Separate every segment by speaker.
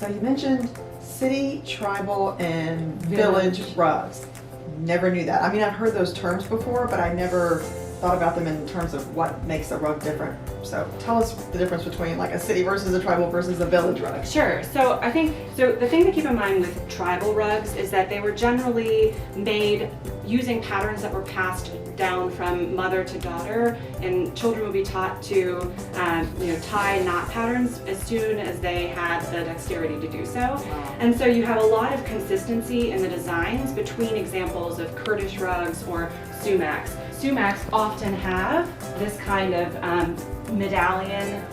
Speaker 1: So you mentioned city, tribal, and village rugs. Never knew that. I mean, I've heard those terms before, but I never thought about them in terms of what makes a rug different. So tell us the difference between like a city versus a tribal versus a village rug.
Speaker 2: Sure. So I think, the thing to keep in mind with tribal rugs is that they were generally made using patterns that were passed down from mother to daughter, and children would be taught to tie knot patterns as soon as they had the dexterity to do so.
Speaker 1: Wow.
Speaker 2: And so you have a lot of consistency in the designs between examples of Kurdish rugs or sumacs. Sumacs often have this kind of medallion,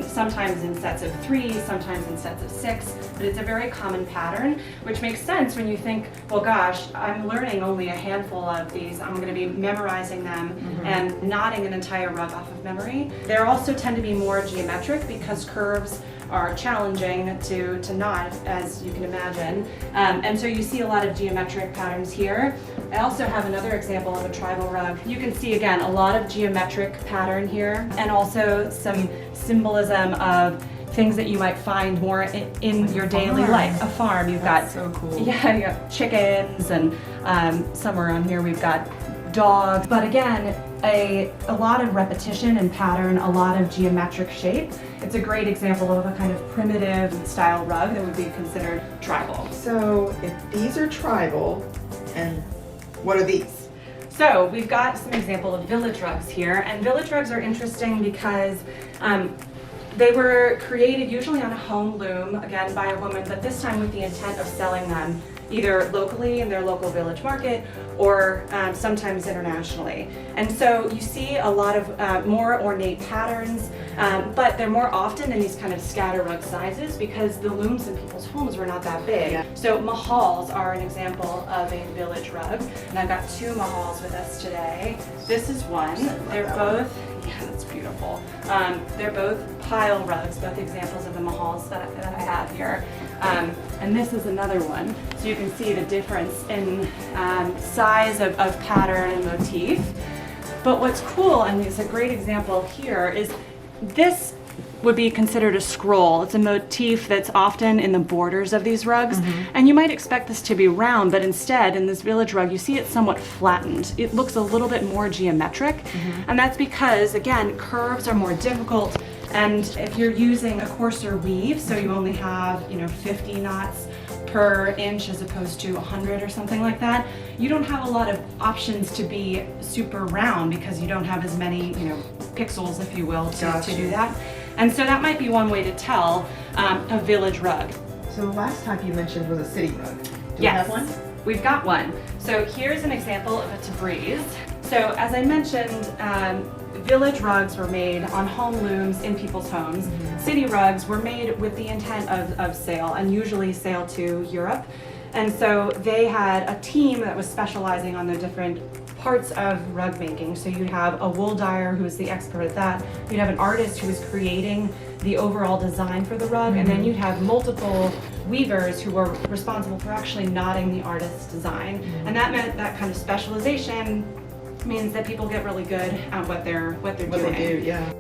Speaker 2: sometimes in sets of 3, sometimes in sets of 6, but it's a very common pattern, which makes sense when you think, well gosh, I'm learning only a handful of these, I'm going to be memorizing them and knotting an entire rug off of memory. They also tend to be more geometric because curves are challenging to knot, as you can imagine. And so you see a lot of geometric patterns here. I also have another example of a tribal rug. You can see again a lot of geometric pattern here, and also some symbolism of things that you might find more in your daily life. A farm, you've
Speaker 1: That's
Speaker 2: got
Speaker 1: so cool.
Speaker 2: Yeah, you got chickens, and somewhere on here we've got dogs. But again, a lot of repetition and pattern, a lot of geometric shape. It's a great example of a kind of primitive style rug that would be considered tribal.
Speaker 1: So if these are tribal, and what are these?
Speaker 2: So we've got some example of village rugs here, and village rugs are interesting because they were created usually on a home loom, again by a woman, but this time with the intent of selling them either locally in their local village market or sometimes internationally. And so you see a lot of more ornate patterns, but they're more often in these kind of scatter rug sizes because the looms in people's homes were not that big.
Speaker 1: Yeah.
Speaker 2: So mahals are an example of a village rug, and I've got 2 mahals with us today. This is one. They're both, yeah, that's beautiful. They're both pile rugs, both examples of the mahals that I have here. And this is another one. So you can see the difference in size of pattern and motif. But what's cool, and it's a great example here, is this would be considered a scroll. It's a motif that's often in the borders of these rugs. And you might expect this to be round, but instead in this village rug, you see it somewhat flattened. It looks a little bit more geometric. And that's because, again, curves are more difficult. And if you're using a coarser weave, so you only have 50 knots per inch as opposed to 100 or something like that, you don't have a lot of options to be super round because you don't have as many pixels, if you will, to do that. And so that might be one way to tell a village rug.
Speaker 1: So the last type you mentioned was a city rug. Do we
Speaker 2: Yes,
Speaker 1: have one?
Speaker 2: we've got one. So here's an example of a tabriz. So as I mentioned, village rugs were made on home looms in people's homes. City rugs were made with the intent of sale, and usually sale to Europe. And so they had a team that was specializing on the different parts of rug making. So you'd have a wool dyer who was the expert at that. You'd have an artist who was creating the overall design for the rug, and then you'd have multiple weavers who were responsible for actually knotting the artist's design. And that meant that kind of specialization means that people get really good at what they're doing.
Speaker 1: What they do, yeah.